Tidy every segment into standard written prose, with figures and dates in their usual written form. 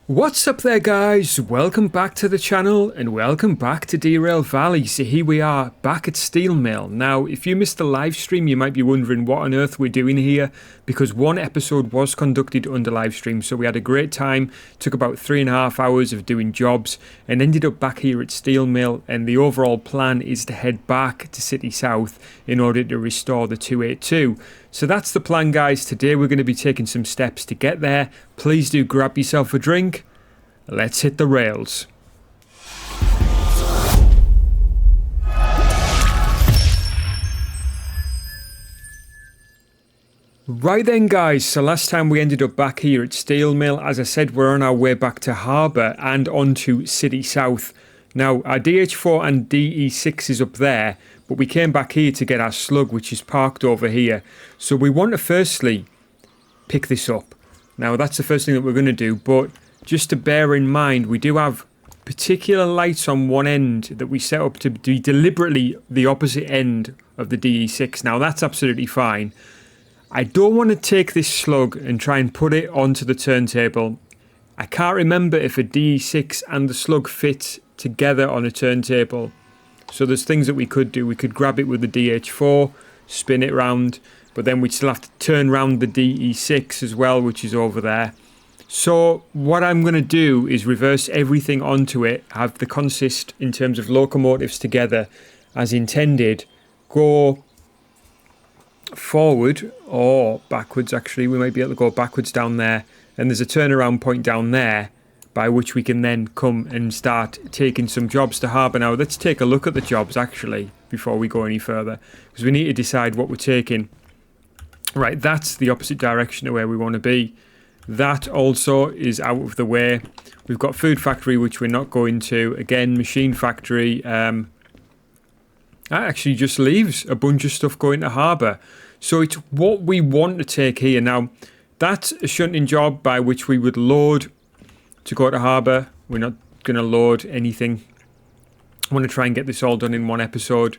What's up there, guys? Welcome back to the channel and welcome back to Derail Valley. So here we are back at Steel Mill. Now, if you missed the live stream, you might be wondering what on earth we're doing here, because one episode was conducted under live stream. So we had a great time, took about 3.5 hours of doing jobs and ended up back here at Steel Mill. And the overall plan is to head back to City South in order to restore the 282. So that's the plan, guys. Today we're going to be taking some steps to get there. Please do grab yourself a drink. Let's hit the rails. Right then, guys, so last time we ended up back here at Steel Mill. As I said, we're on our way back to Harbour and onto City South. Now, our DH4 and DE6 is up there, but we came back here to get our Slug, which is parked over here. So we want to firstly pick this up. Now, that's the first thing that we're going to do, but just to bear in mind, we do have particular lights on one end that we set up to be deliberately the opposite end of the DE6. Now, that's absolutely fine. I don't want to take this Slug and try and put it onto the turntable. I can't remember if a DE6 and the Slug fit together on a turntable. So there's things that we could do. We could grab it with the DH4, spin it round, but then we'd still have to turn round the DE6 as well, which is over there. So what I'm going to do is reverse everything onto it, have the consist in terms of locomotives together as intended, go forward or backwards. Actually, we might be able to go backwards down there, and there's a turnaround point down there by which we can then come and start taking some jobs to Harbour. Now, let's take a look at the jobs, actually, before we go any further, because we need to decide what we're taking. Right, that's the opposite direction of where we want to be. That also is out of the way. We've got food factory, which we're not going to. Again, machine factory. That actually just leaves a bunch of stuff going to Harbour. So it's what we want to take here. Now, that's a shunting job by which we would load to go to Harbour. We're not going to load anything. I want to try and get this all done in one episode.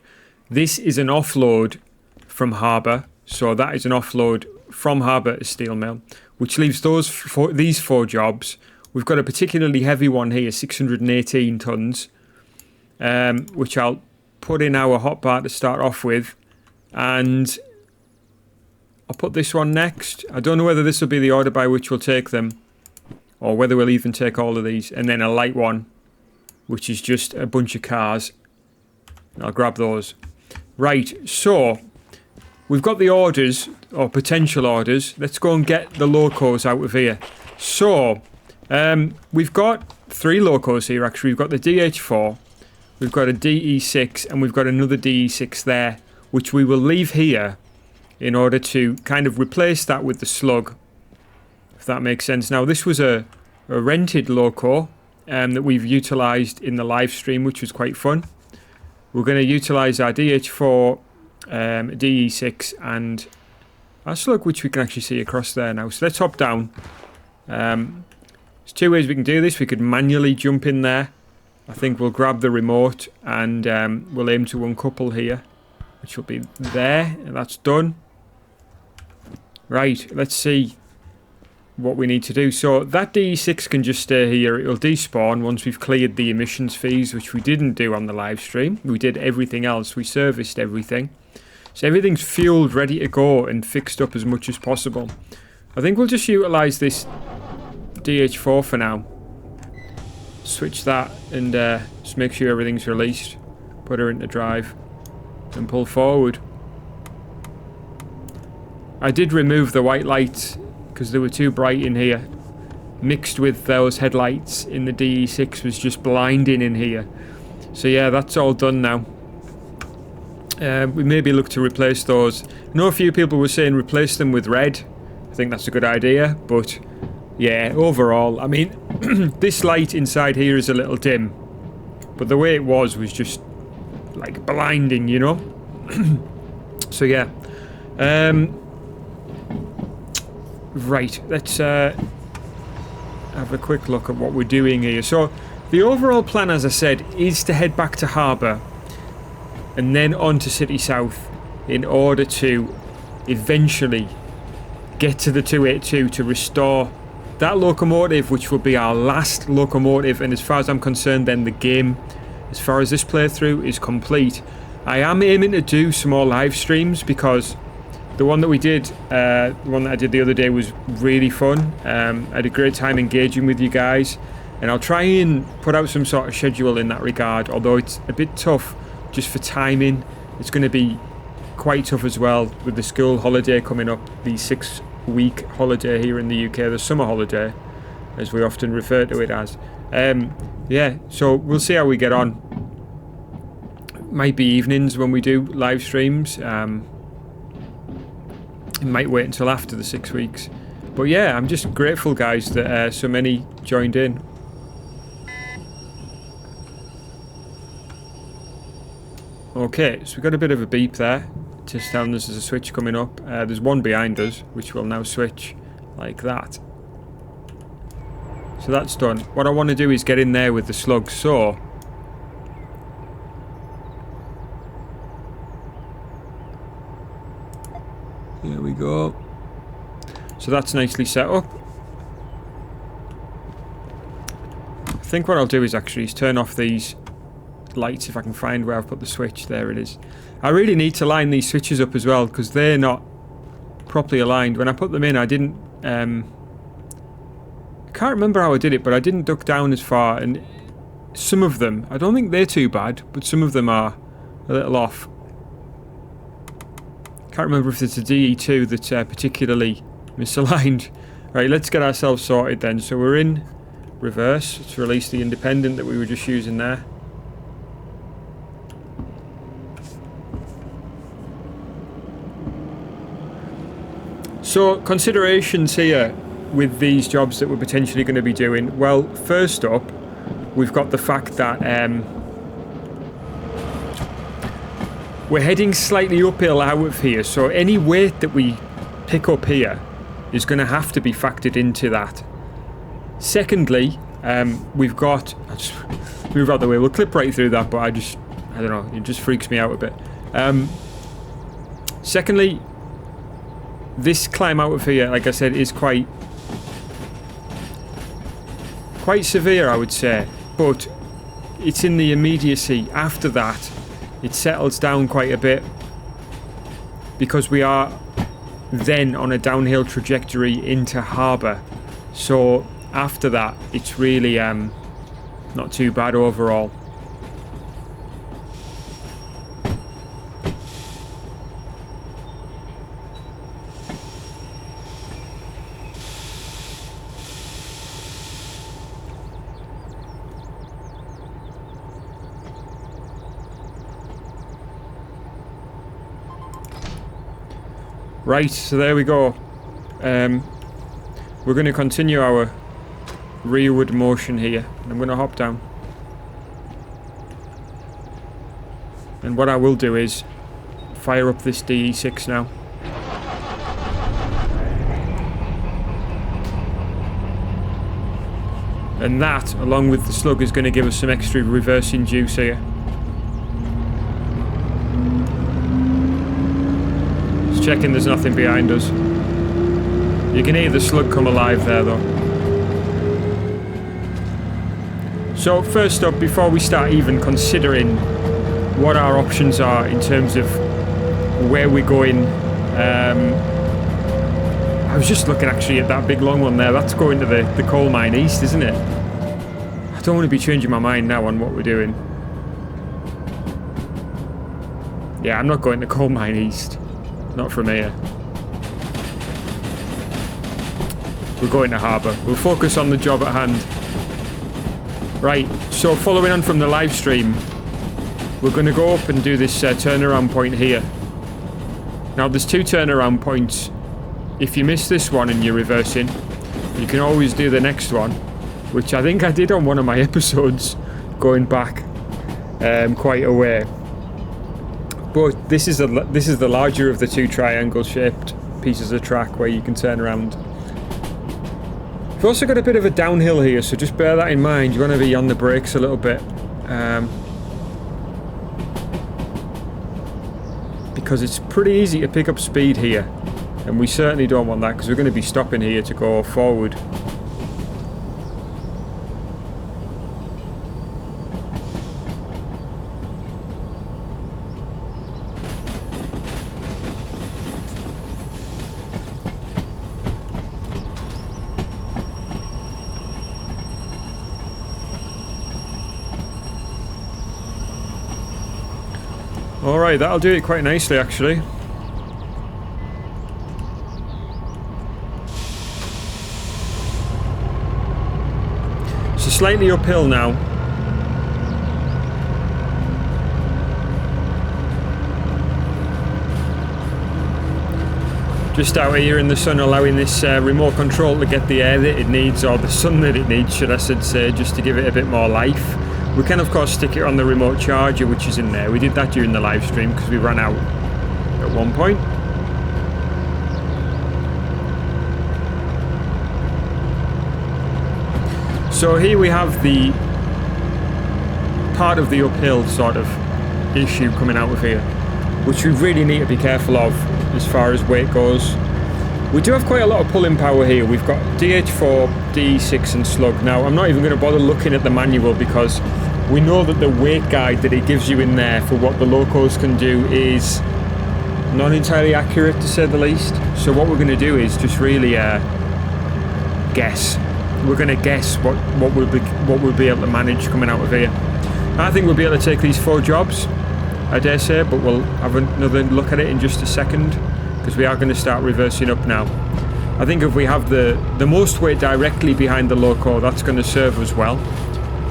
This is an offload from Harbour. So that is an offload from Harbour to Steel Mill, which leaves these four jobs. We've got a particularly heavy one here, 618 tonnes, which I'll put in our hotbar to start off with. And I'll put this one next. I don't know whether this will be the order by which we'll take them, or whether we'll even take all of these. And then a light one, which is just a bunch of cars. I'll grab those. Right, so we've got the orders, or potential orders. Let's go and get the locos out of here. So, we've got 3 locos here, actually. We've got the DH4, we've got a DE6, and we've got another DE6 there, which we will leave here in order to kind of replace that with the Slug, if that makes sense. Now, this was a rented loco that we've utilised in the live stream, which was quite fun. We're going to utilise our DH4, DE6 and our Slug, which we can actually see across there now. So let's hop down. There's 2 ways we can do this. We could manually jump in there. I think we'll grab the remote and we'll aim to uncouple here, which will be there, and that's done. Right, let's see what we need to do. So that DE6 can just stay here. It'll despawn once we've cleared the emissions fees, which we didn't do on the live stream. We did everything else. We serviced everything. So everything's fueled, ready to go, and fixed up as much as possible. I think we'll just utilise this DH4 for now. Switch that and just make sure everything's released. Put her into drive and pull forward. I did remove the white lights because they were too bright in here. Mixed with those headlights in the DE6 was just blinding in here. So yeah, that's all done now. We maybe look to replace those. I know a few people were saying replace them with red. I think that's a good idea, but yeah, overall, I mean, this light inside here is a little dim, but the way it was just like blinding, you know. So yeah, right, let's have a quick look at what we're doing here. So the overall plan, as I said, is to head back to Harbour and then on to City South in order to eventually get to the 282 to restore that locomotive, which will be our last locomotive, and as far as I'm concerned, then the game, as far as this playthrough, is complete. I am aiming to do some more live streams because the one that we did, the one that I did the other day was really fun. I had a great time engaging with you guys, and I'll try and put out some sort of schedule in that regard, although it's a bit tough just for timing. It's going to be quite tough as well with the school holiday coming up, the 6-week holiday here in the UK, the summer holiday, as we often refer to it as. Yeah, so we'll see how we get on. Might be evenings when we do live streams. It might wait until after the 6 weeks. But yeah, I'm just grateful, guys, that so many joined in. Okay, so we got a bit of a beep there. Just telling us there's a switch coming up. There's one behind us, which will now switch like that. So that's done. What I want to do is get in there with the slug, so... Here we go. So that's nicely set up. I think what I'll do is actually turn off these lights if I can find where I've put the switch. There it is. I really need to line these switches up as well because they're not properly aligned. When I put them in, I didn't... I can't remember how I did it, but I didn't duck down as far, and some of them, I don't think they're too bad, but some of them are a little off. Can't remember if it's a DE2 that's particularly misaligned. Right, let's get ourselves sorted then. So we're in reverse. Let's release the independent that we were just using there. So considerations here with these jobs that we're potentially going to be doing. Well, first up, we've got the fact that we're heading slightly uphill out of here, so any weight that we pick up here is going to have to be factored into that. Secondly, we've got... I'll just move out the way. We'll clip right through that, but I don't know, it just freaks me out a bit. Secondly, this climb out of here, like I said, is quite severe, I would say, but it's in the immediacy. After that, it settles down quite a bit because we are then on a downhill trajectory into harbour. So after that, it's really not too bad overall. Right, so there we go. We're going to continue our rearward motion here. I'm going to hop down. And what I will do is fire up this DE6 now. And that, along with the slug, is going to give us some extra reversing juice here. Checking there's nothing behind us. You can hear the slug come alive there though. So first up, before we start even considering what our options are in terms of where we're going, I was just looking actually at that big long one there. That's going to the coal mine east, isn't it? I don't want to be changing my mind now on what we're doing. Yeah, I'm not going to coal mine east. Not from here. We're going to harbour. We'll focus on the job at hand. Right, so following on from the live stream, we're going to go up and do this turnaround point here. Now there's two turnaround points. If you miss this one and you're reversing, you can always do the next one, which I think I did on one of my episodes going back quite a way. But this is the larger of the two triangle-shaped pieces of track where you can turn around. We've also got a bit of a downhill here, so just bear that in mind. You want to be on the brakes a little bit. Because it's pretty easy to pick up speed here. And we certainly don't want that because we're going to be stopping here to go forward. Alright, that'll do it quite nicely actually. So slightly uphill now. Just out here in the sun, allowing this remote control to get the air that it needs, or the sun that it needs, should I say, just to give it a bit more life. We can of course stick it on the remote charger, which is in there. We did that during the live stream because we ran out at one point. So here we have the part of the uphill sort of issue coming out of here, which we really need to be careful of as far as weight goes. We do have quite a lot of pulling power here. We've got DH4, DE6 and Slug. Now I'm not even going to bother looking at the manual because we know that the weight guide that it gives you in there for what the locos can do is not entirely accurate, to say the least. So what we're going to do is just really guess. We're going to guess what we'll be able to manage coming out of here. I think we'll be able to take these 4 jobs, I dare say, but we'll have another look at it in just a second because we are going to start reversing up now. I think if we have the most weight directly behind the loco, that's going to serve us well.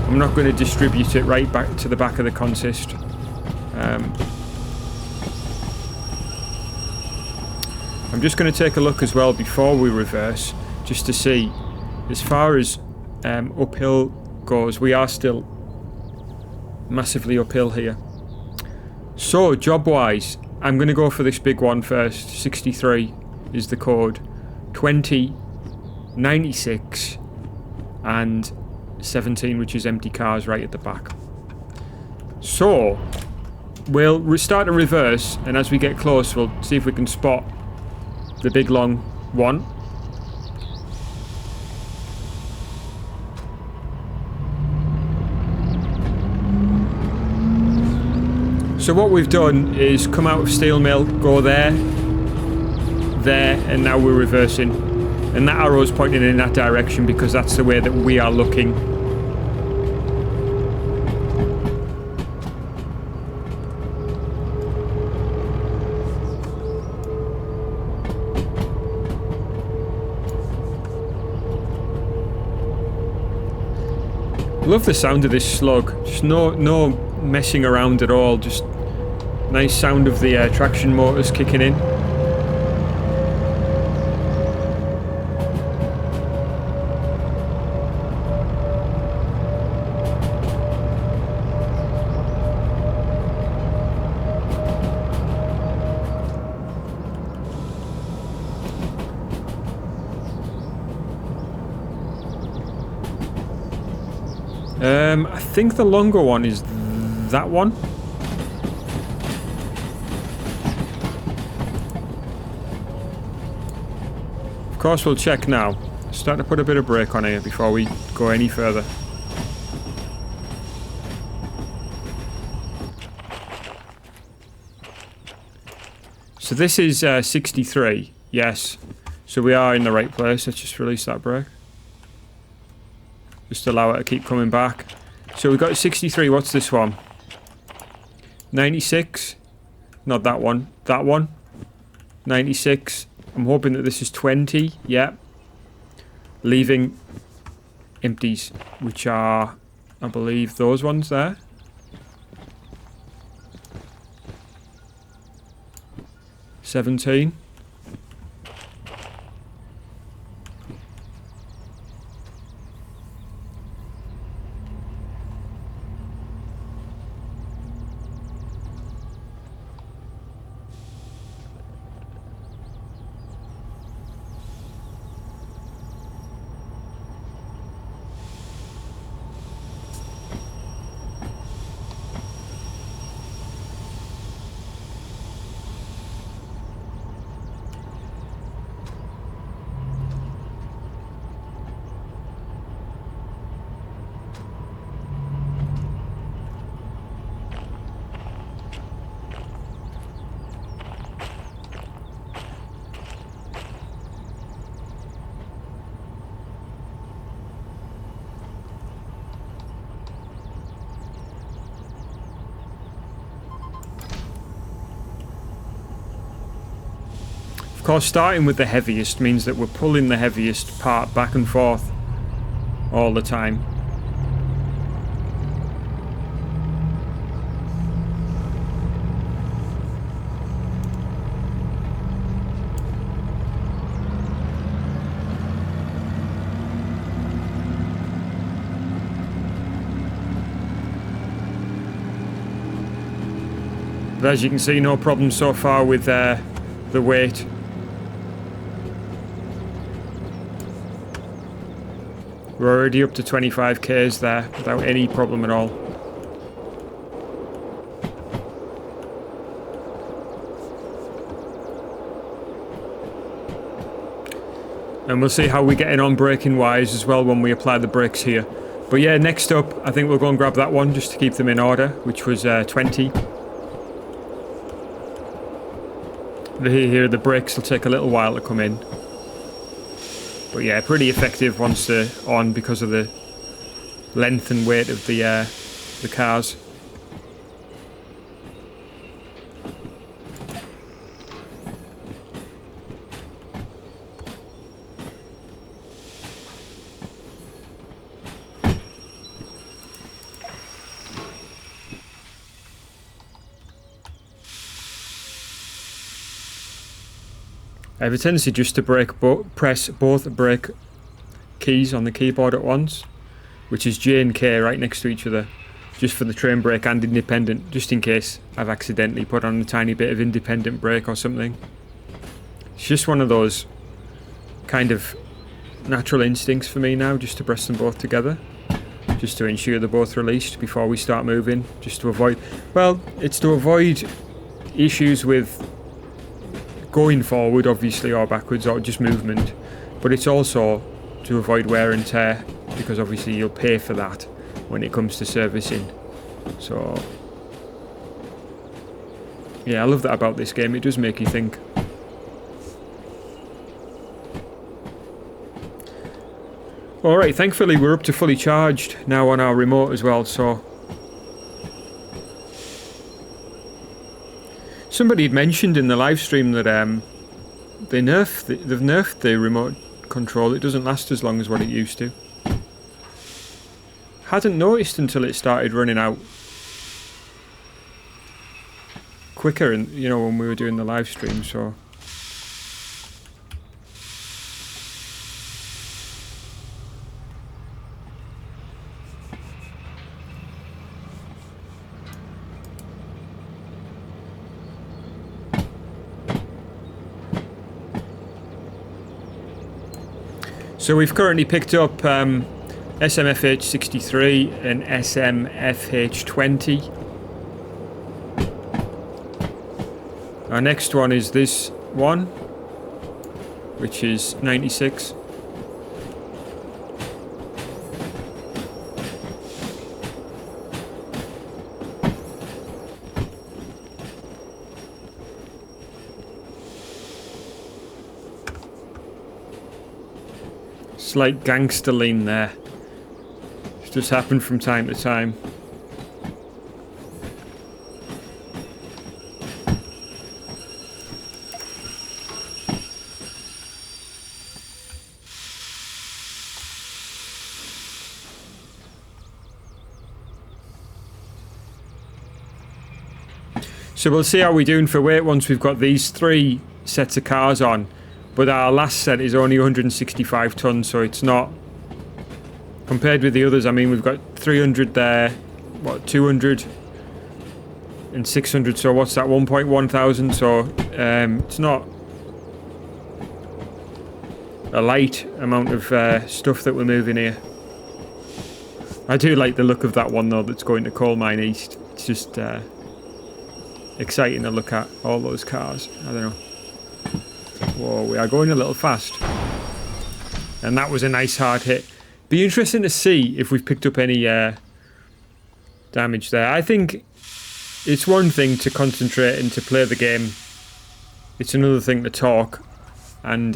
I'm not going to distribute it right back to the back of the consist. I'm just going to take a look as well before we reverse, just to see, as far as uphill goes, we are still massively uphill here. So, job-wise, I'm going to go for this big one first. 63 is the code. 20, 96, and 17, which is empty cars right at the back. So, we'll start to reverse, and as we get close, we'll see if we can spot the big long one. So what we've done is come out of steel mill, go there, and now we're reversing. And that arrow is pointing in that direction because that's the way that we are looking. Love the sound of this slug. Just no messing around at all. Just nice sound of the traction motors kicking in. I think the longer one is that one. Of course, we'll check now. Starting to put a bit of brake on here before we go any further. So this is 63, yes. So we are in the right place. Let's just release that brake. Just allow it to keep coming back. So we've got 63, what's this one? 96? Not that one. That one? 96. I'm hoping that this is 20, yeah. Leaving empties, which are, I believe, those ones there. $17. course, starting with the heaviest means that we're pulling the heaviest part back and forth all the time. But as you can see, no problem so far with the weight. We're already up to 25 k's there without any problem at all. And we'll see how we're getting on braking wise as well when we apply the brakes here. But yeah, next up, I think we'll go and grab that one just to keep them in order, which was 20. Here, the brakes will take a little while to come in. But yeah, pretty effective once they're on because of the length and weight of the cars. I have a tendency just to press both brake keys on the keyboard at once, which is J and K right next to each other, just for the train brake and independent, just in case I've accidentally put on a tiny bit of independent brake or something. It's just one of those kind of natural instincts for me now, just to press them both together, just to ensure they're both released before we start moving, just to avoid, well, it's to avoid issues with going forward, obviously, or backwards, or just movement, but it's also to avoid wear and tear, because obviously you'll pay for that when it comes to servicing. So yeah, I love that about this game. It does make you think. Alright, thankfully we're up to fully charged now on our remote as well, so somebody had mentioned in the live stream that they've nerfed the remote control. It doesn't last as long as what it used to. Hadn't noticed until it started running out quicker, and you know, when we were doing the live stream. So we've currently picked up SMFH63 and SMFH20. Our next one is this one, which is 96. Slight gangster lean there. It's just happened from time to time. So we'll see how we're doing for weight once we've got these 3 sets of cars on. But our last set is only 165 tons, so it's not... Compared with the others, I mean, we've got 300 there, what, 200 and 600, so what's that, 1.1 thousand, so it's not a light amount of stuff that we're moving here. I do like the look of that one, though, that's going to Coal Mine East. It's just exciting to look at, all those cars. I don't know. Whoa, we are going a little fast. And that was a nice hard hit. Be interesting to see if we've picked up any damage there. I think it's one thing to concentrate and to play the game. It's another thing to talk. And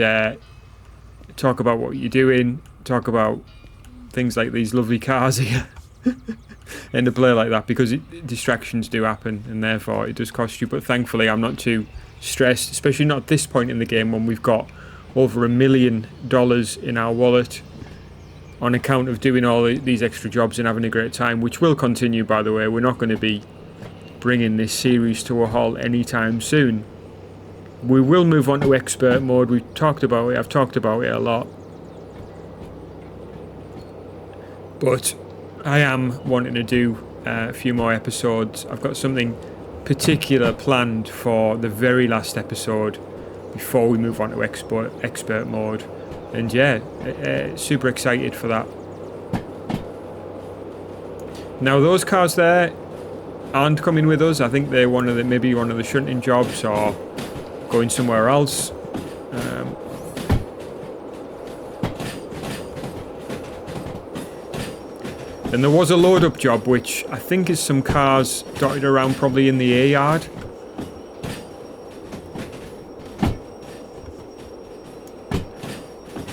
talk about what you're doing. Talk about things like these lovely cars here. And to play like that, because distractions do happen, and therefore it does cost you. But thankfully I'm not too stressed, especially not at this point in the game when we've got over $1 million in our wallet on account of doing all these extra jobs and having a great time, which will continue, by the way. We're not going to be bringing this series to a halt anytime soon. We will move on to expert mode. We've talked about it. I've talked about it a lot. But I am wanting to do a few more episodes. I've got something particular planned for the very last episode before we move on to expert mode. And yeah, super excited for that. Now those cars there aren't coming with us. I think they're maybe one of the shunting jobs or going somewhere else. And there was a load up job, which I think is some cars dotted around probably in the A yard.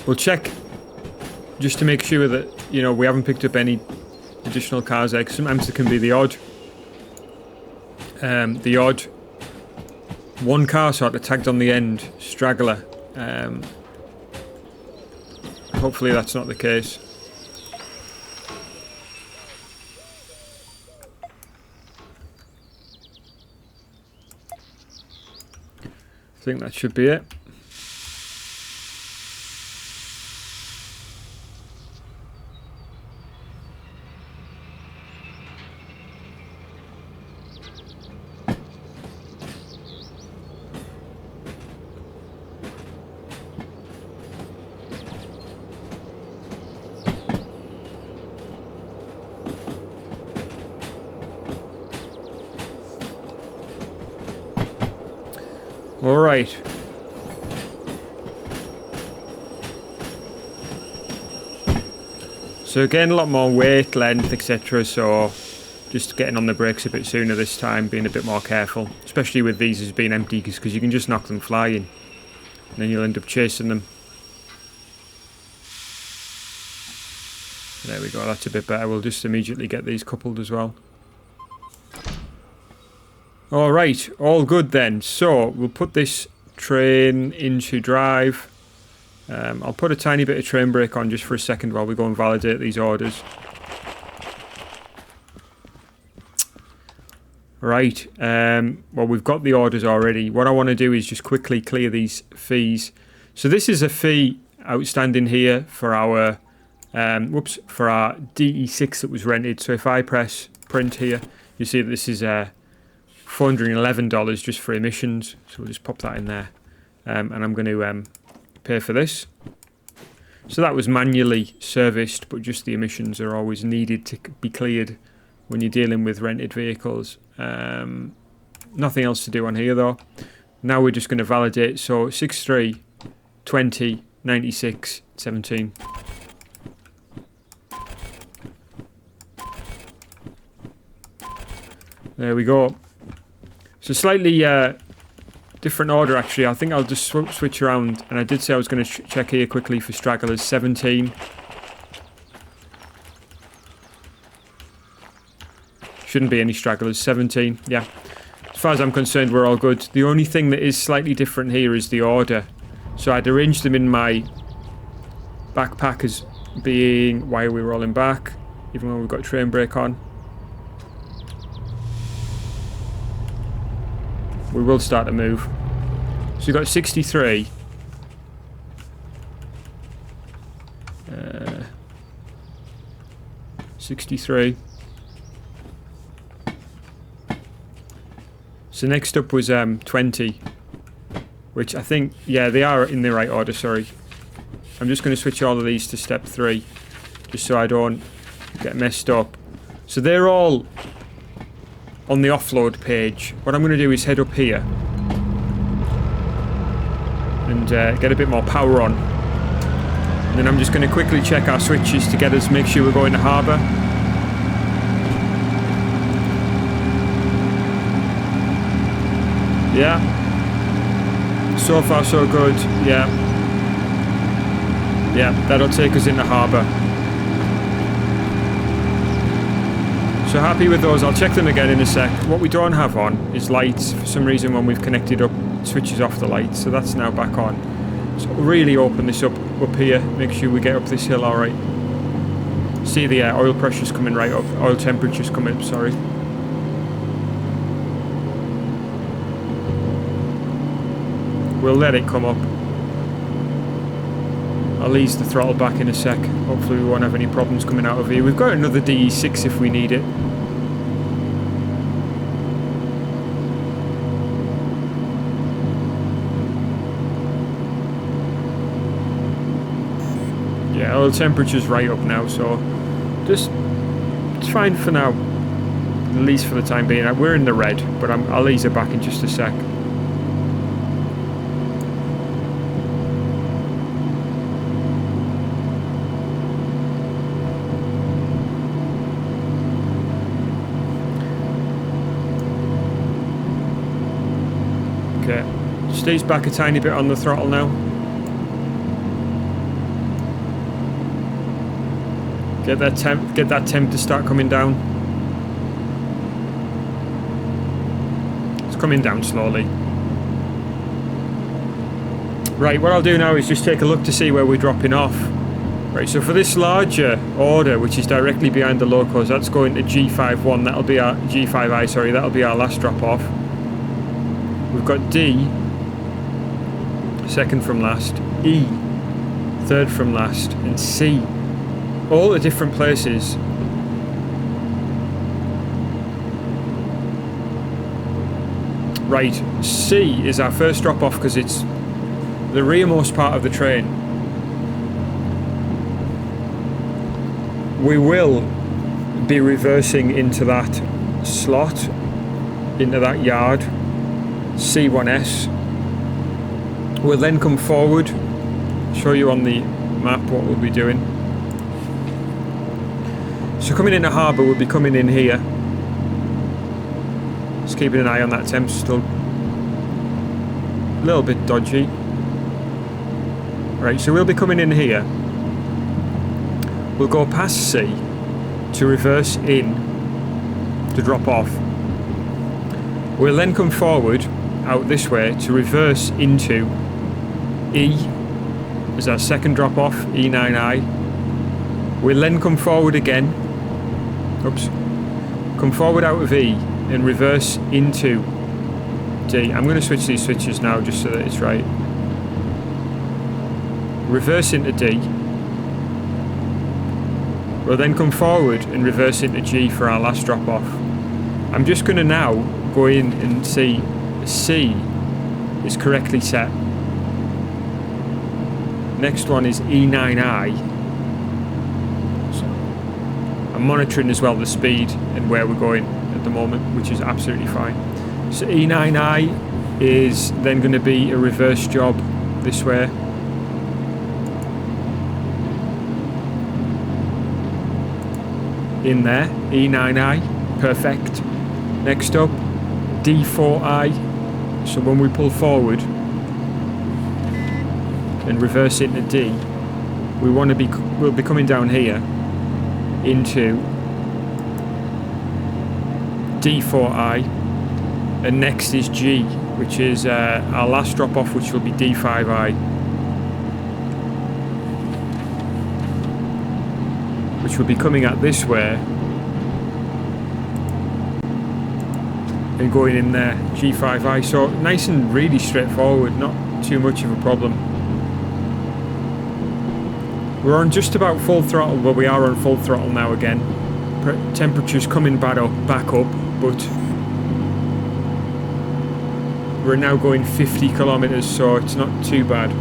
We'll check just to make sure that, you know, we haven't picked up any additional cars there, 'cause sometimes there can be the odd one car sort of tagged on the end, straggler. Hopefully that's not the case. I think that should be it. All right. So again, a lot more weight, length, etc. So just getting on the brakes a bit sooner this time, being a bit more careful, especially with these as being empty, because you can just knock them flying, and then you'll end up chasing them. There we go. That's a bit better. We'll just immediately get these coupled as well. Alright, all good then. So, we'll put this train into drive. I'll put a tiny bit of train brake on just for a second while we go and validate these orders. Right, well we've got the orders already. What I want to do is just quickly clear these fees. So this is a fee outstanding here for our, for our DE6 that was rented. So if I press print here, you see that this is $411 just for emissions, so we'll just pop that in there, and I'm going to pay for this. So that was manually serviced, but just the emissions are always needed to be cleared when you're dealing with rented vehicles. Nothing else to do on here though. Now we're just going to validate. So 63, 20, 96, 17. There we go. So slightly different order actually. I think I'll just switch around, and I did say I was going to check here quickly for stragglers. 17. Shouldn't be any stragglers. 17. Yeah. As far as I'm concerned, we're all good. The only thing that is slightly different here is the order. So I'd arranged them in my backpack as being why are we rolling back, even when we've got train brake on. We will start to move. So you've got 63. 63. So next up was 20. Which I think, yeah, they are in the right order, sorry. I'm just going to switch all of these to step 3. Just so I don't get messed up. So they're all on the offload page. What I'm going to do is head up here and get a bit more power on, and then I'm just going to quickly check our switches to get us, make sure we're going to harbour. Yeah, so far so good. Yeah, that'll take us into harbour. So happy with those. I'll check them again in a sec. What we don't have on is lights for some reason when we've connected up switches off the lights, so that's now back on. So we'll really open this up here, make sure we get up this hill alright. See the oil pressure's coming right up, oil temperature's coming up, sorry. We'll let it come up. I'll ease the throttle back in a sec. Hopefully we won't have any problems coming out of here. We've got another DE6 if we need it. Yeah, oil temperature's right up now, so just it's fine for now. At least for the time being. We're in the red, but I'll ease it back in just a sec. Okay, stays back a tiny bit on the throttle now. Get that temp to start coming down. It's coming down slowly. Right, what I'll do now is just take a look to see where we're dropping off. Right, so for this larger order, which is directly behind the locos, that's going to G51. That'll be our G5I. Sorry, that'll be our last drop off. We've got D, second from last, E, third from last, and C, all at different places. Right, C is our first drop off because it's the rearmost part of the train. We will be reversing into that slot, into that yard, C1S. We'll then come forward, show you on the map what we'll be doing. So coming into harbour, we'll be coming in here. Just keeping an eye on that temp, still a little bit dodgy. Right, so we'll be coming in here. We'll go past C to reverse in to drop off. We'll then come forward out this way to reverse into E as our second drop off, E9I. We'll then come forward again. Oops. Come forward out of E and reverse into D. I'm going to switch these switches now just so that it's right. Reverse into D. We'll then come forward and reverse into G for our last drop off. I'm just going to now go in and see C is correctly set. Next one is E9I. So I'm monitoring as well the speed and where we're going at the moment, which is absolutely fine. So E9I is then going to be a reverse job this way. In there, E9I, perfect. Next up, D4I. So when we pull forward and reverse into D, we'll be coming down here into D4I, and next is G, which is our last drop off, which will be D5I, which will be coming out this way and going in there, G5I. So nice and really straightforward, not too much of a problem. We're on just about full throttle, but we are on full throttle now again. Temperature's coming back up, but we're now going 50 kilometers, so it's not too bad.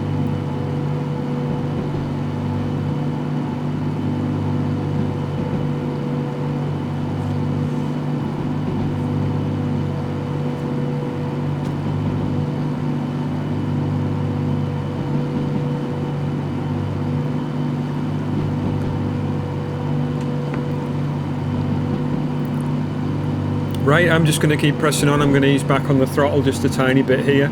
Right, I'm just going to keep pressing on. I'm going to ease back on the throttle just a tiny bit here.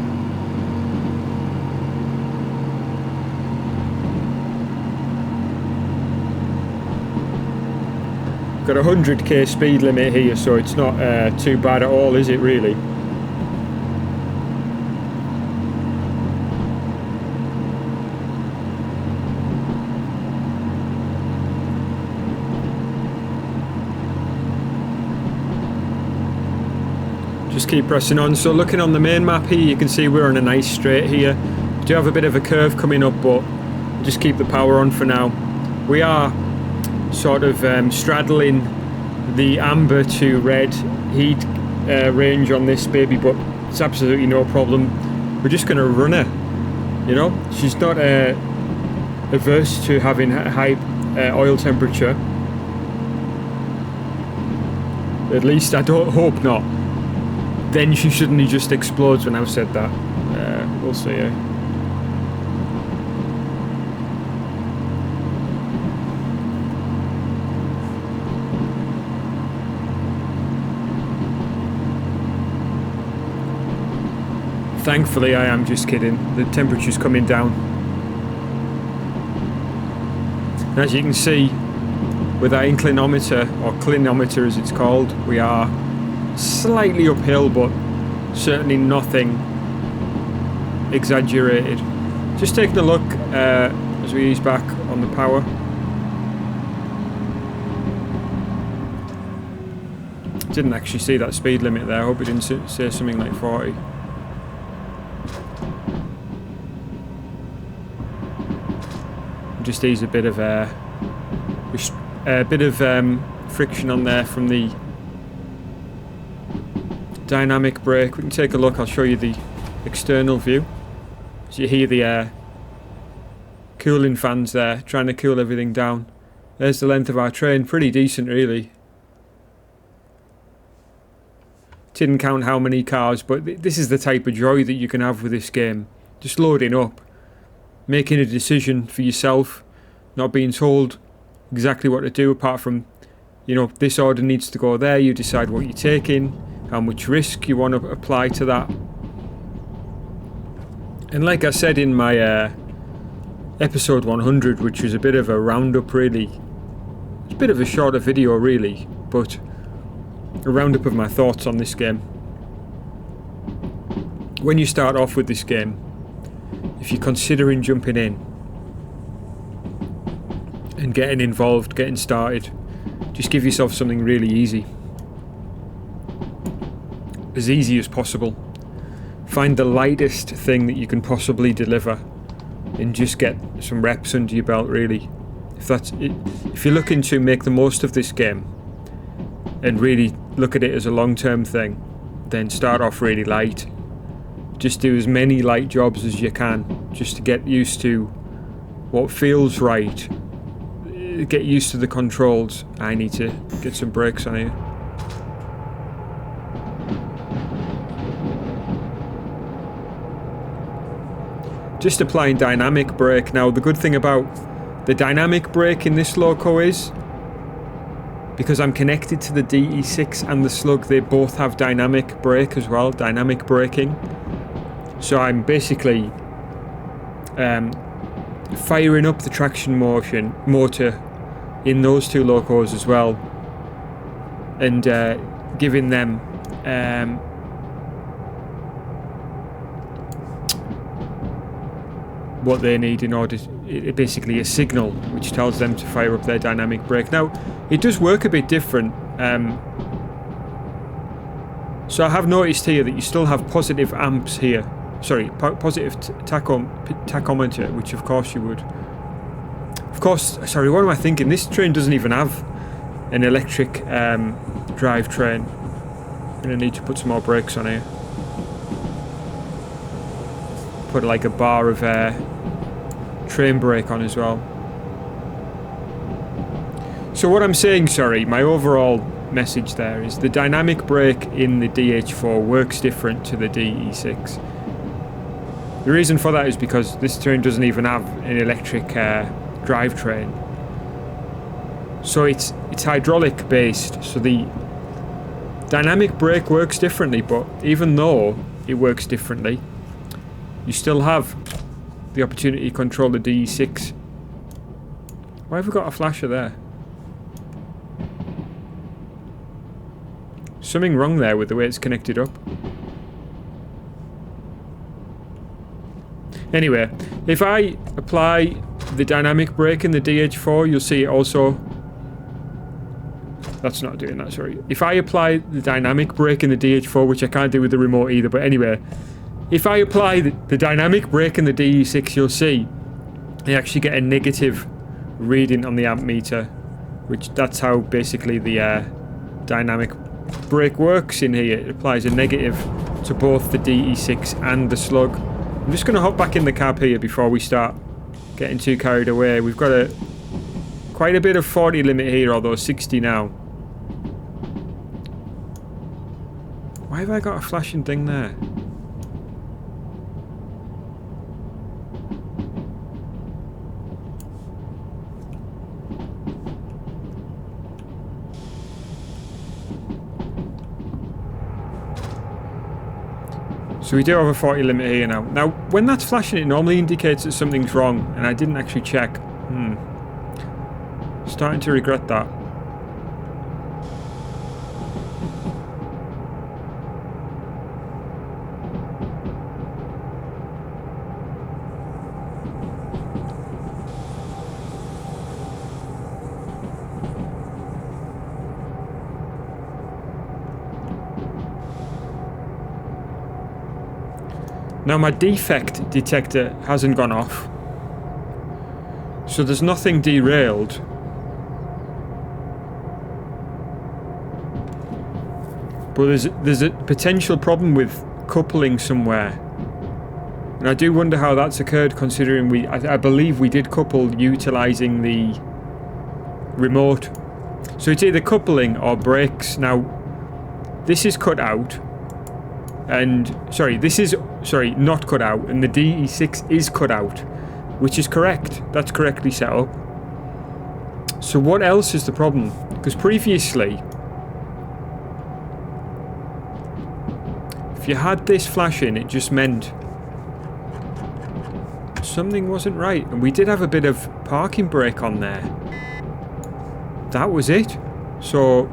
Got a 100k speed limit here, so it's not too bad at all, is it really? Just keep pressing on. So looking on the main map here, you can see we're on a nice straight here. We do have a bit of a curve coming up, but just keep the power on for now. We are sort of straddling the amber to red heat range on this baby, but it's absolutely no problem. We're just going to run her, you know. She's not averse to having high oil temperature. At least I don't hope not. Then she suddenly just explodes when I've said that. We'll see. Thankfully, I am just kidding. The temperature's coming down. And as you can see, with our inclinometer, or clinometer as it's called, we are slightly uphill, but certainly nothing exaggerated. Just taking a look as we ease back on the power. Didn't actually see that speed limit there. I hope it didn't say something like 40. Just ease a bit of friction on there from the dynamic brake. We can take a look. I'll show you the external view. So you hear the cooling fans there, trying to cool everything down. There's the length of our train. Pretty decent, really. Didn't count how many cars, but this is the type of joy that you can have with this game. Just loading up, making a decision for yourself, not being told exactly what to do apart from, you know, this order needs to go there. You decide what you're taking, how much risk you want to apply to that. And like I said in my episode 100, which was a bit of a roundup really, it's a bit of a shorter video really, but a roundup of my thoughts on this game. When you start off with this game, if you're considering jumping in and getting involved, getting started, just give yourself something really easy. As easy as possible. Find the lightest thing that you can possibly deliver and just get some reps under your belt really. If you're looking to make the most of this game and really look at it as a long-term thing, then start off really light. Just do as many light jobs as you can, just to get used to what feels right. Get used to the controls. I need to get some brakes on here. Just applying dynamic brake. Now the good thing about the dynamic brake in this loco is, because I'm connected to the DE6 and the Slug, they both have dynamic brake as well, dynamic braking. So I'm basically firing up the traction motor in those two locos as well, and giving them what they need in order to, basically a signal which tells them to fire up their dynamic brake. Now it does work a bit different, so I have noticed here that you still have positive amps here, sorry, positive tachometer, which of course you would. Of course, sorry, what am I thinking? This train doesn't even have an electric drivetrain. I'm going to need to put some more brakes on here. Put like a bar of train brake on as well. So what I'm saying, sorry, my overall message there is the dynamic brake in the DH4 works different to the DE6. The reason for that is because this train doesn't even have an electric drivetrain, so it's hydraulic based, so the dynamic brake works differently. But even though it works differently, you still have the opportunity to control the DE6. Why have we got a flasher there? Something wrong there with the way it's connected up. Anyway, if I apply the dynamic brake in the DH4, you'll see it also That's not doing that, sorry. If I apply the dynamic brake in the DH4, which I can't do with the remote either, but anyway, if I apply the dynamic brake in the DE6, you'll see I actually get a negative reading on the amp meter, which that's how basically the dynamic brake works in here. It applies a negative to both the DE6 and the Slug. I'm just going to hop back in the cab here before we start getting too carried away. We've got quite a bit of 40 limit here, although 60 now. Why have I got a flashing thing there? So we do have a 40 limit here now. Now, when that's flashing, it normally indicates that something's wrong, and I didn't actually check. Starting to regret that. Now my defect detector hasn't gone off, so there's nothing derailed. But there's a potential problem with coupling somewhere, and I do wonder how that's occurred, considering I believe we did couple utilising the remote. So it's either coupling or brakes. Now this is cut out. And this is not cut out, and the DE6 is cut out, which is correct. That's correctly set up. So what else is the problem? Because previously, if you had this flashing, it just meant something wasn't right, and we did have a bit of parking brake on there. That was it. So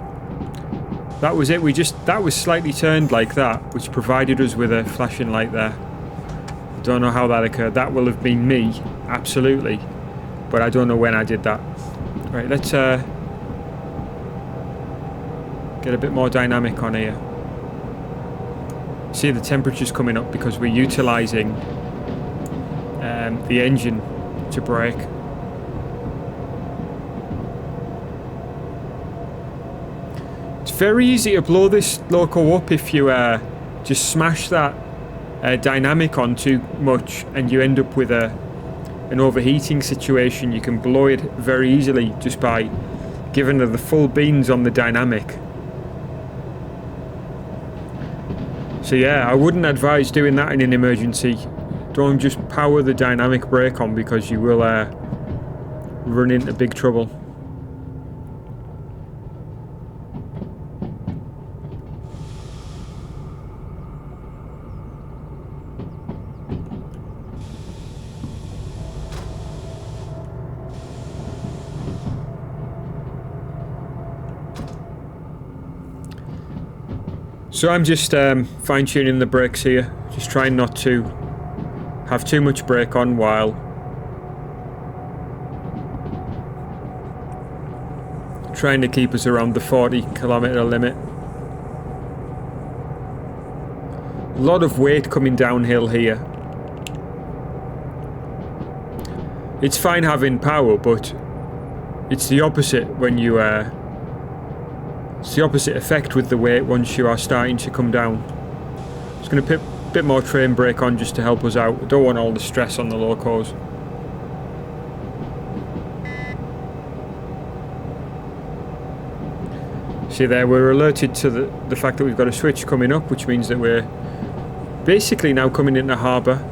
that was it. That was slightly turned like that, which provided us with a flashing light there. Don't know how that occurred. That will have been me, absolutely. But I don't know when I did that. Right, let's get a bit more dynamic on here. See, the temperature's coming up because we're utilising the engine to brake. Very easy to blow this loco up if you just smash that dynamic on too much, and you end up with an overheating situation. You can blow it very easily just by giving it the full beans on the dynamic. So yeah, I wouldn't advise doing that in an emergency. Don't just power the dynamic brake on, because you will run into big trouble. So I'm just fine-tuning the brakes here, just trying not to have too much brake on while trying to keep us around the 40-kilometre limit. A lot of weight coming downhill here. It's fine having power, but it's the opposite when you it's the opposite effect with the weight once you are starting to come down. Just going to put a bit more train brake on just to help us out. I don't want all the stress on the locos. See there, we're alerted to the fact that we've got a switch coming up, which means that we're basically now coming into harbour.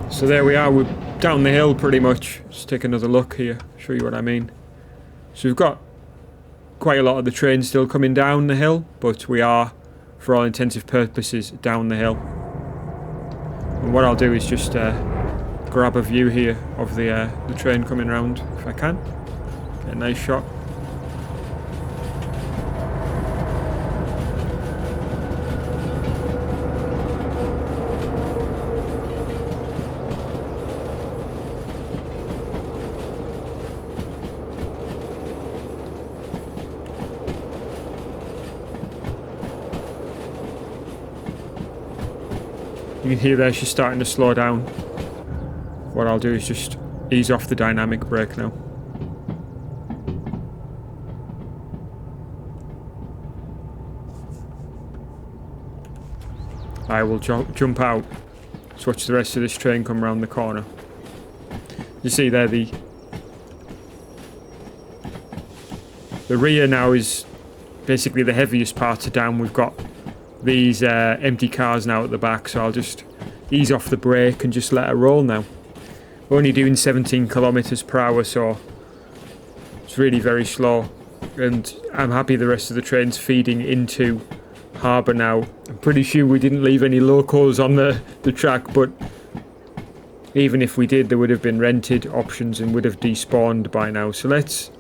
So there we are, we're down the hill pretty much. Just take another look here, show you what I mean. So we've got quite a lot of the train still coming down the hill, but we are, for all intensive purposes, down the hill. And what I'll do is just grab a view here of the train coming round, if I can. Get a nice shot. You can hear there she's starting to slow down. What I'll do is just ease off the dynamic brake now. I will jump out to watch the rest of this train come around the corner. You see there the rear now is basically the heaviest parts are down. We've got these empty cars now at the back, so I'll just ease off the brake and just let her roll now. We're only doing 17 kilometers per hour, so it's really very slow, and I'm happy the rest of the train's feeding into harbour now. I'm pretty sure we didn't leave any locals on the track, but even if we did, there would have been rented options and would have despawned by now. So let's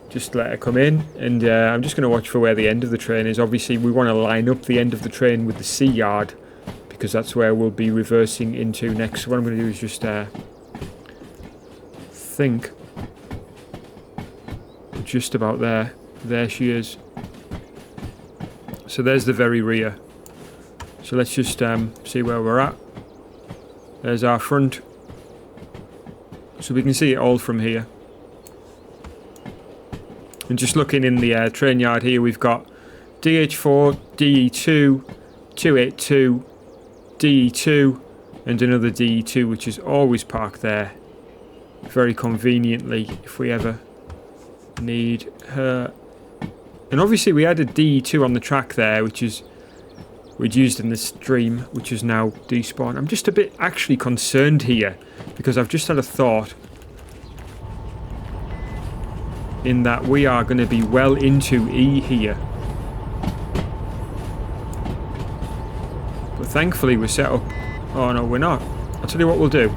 just let her come in, and I'm just going to watch for where the end of the train is. Obviously we want to line up the end of the train with the sea yard, because that's where we'll be reversing into next. So what I'm going to do is just think just about there she is. So there's the very rear. So let's just see where we're at. There's our front. So we can see it all from here. And just looking in the train yard here, we've got DH4, DE2, 282, DE2, and another DE2, which is always parked there very conveniently if we ever need her. And obviously we had a DE2 on the track there, which is we'd used in the stream, which is now despawned. I'm just a bit actually concerned here, because I've just had a thought in that we are going to be well into E here. But thankfully we're set up. Oh no, we're not. I'll tell you what we'll do.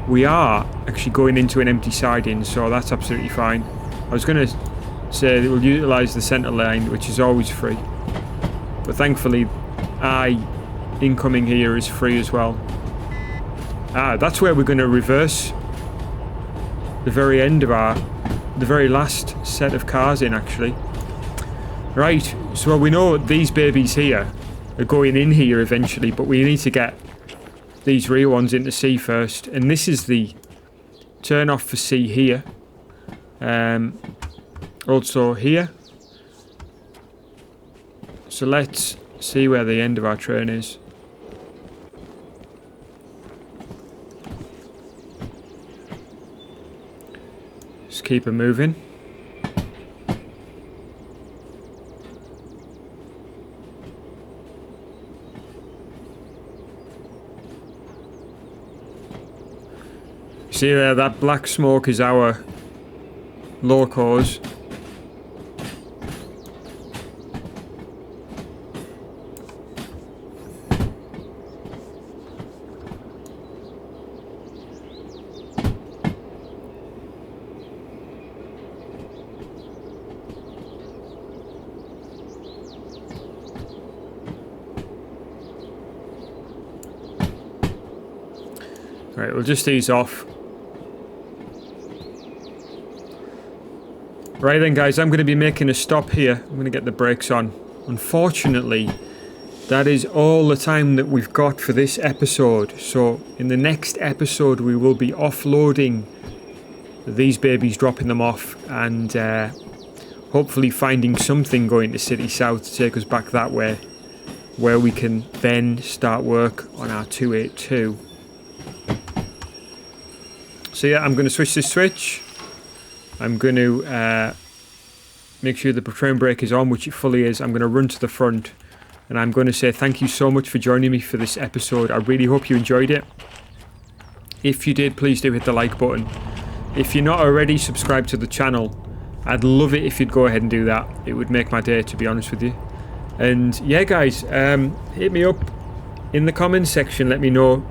We are actually going into an empty siding, so that's absolutely fine. I was going to say that we'll utilise the centre line, which is always free. But thankfully, incoming here is free as well. That's where we're going to reverse the very end of the very last set of cars in, actually. Right, so we know these babies here are going in here eventually, but we need to get these rear ones into C first, and this is the turn off for C here. Also here. So let's see where the end of our train is. Just keep it moving. See there, that black smoke is our locos. Right, we'll just ease off. Right then guys, I'm going to be making a stop here. I'm going to get the brakes on. Unfortunately, that is all the time that we've got for this episode. So in the next episode we will be offloading these babies, dropping them off, and hopefully finding something going to City South to take us back that way, where we can then start work on our 282. So yeah, I'm going to switch this switch. I'm going to make sure the train brake is on, which it fully is. I'm going to run to the front, and I'm going to say thank you so much for joining me for this episode. I really hope you enjoyed it. If you did, please do hit the like button. If you're not already subscribed to the channel, I'd love it if you'd go ahead and do that. It would make my day, to be honest with you. And yeah guys, hit me up in the comments section. Let me know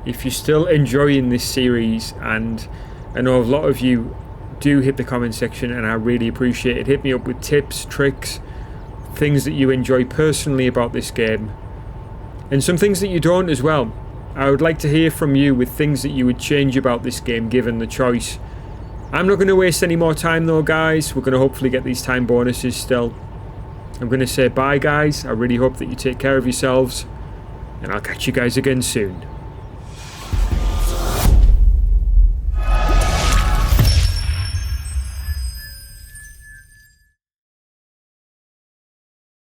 if you're still enjoying this series, and I know a lot of you do hit the comment section, and I really appreciate it. Hit me up with tips, tricks, things that you enjoy personally about this game, and some things that you don't as well. I would like to hear from you with things that you would change about this game given the choice. I'm not going to waste any more time though guys. We're going to hopefully get these time bonuses still, I'm going to say bye, guys. I really hope that you take care of yourselves, and I'll catch you guys again soon.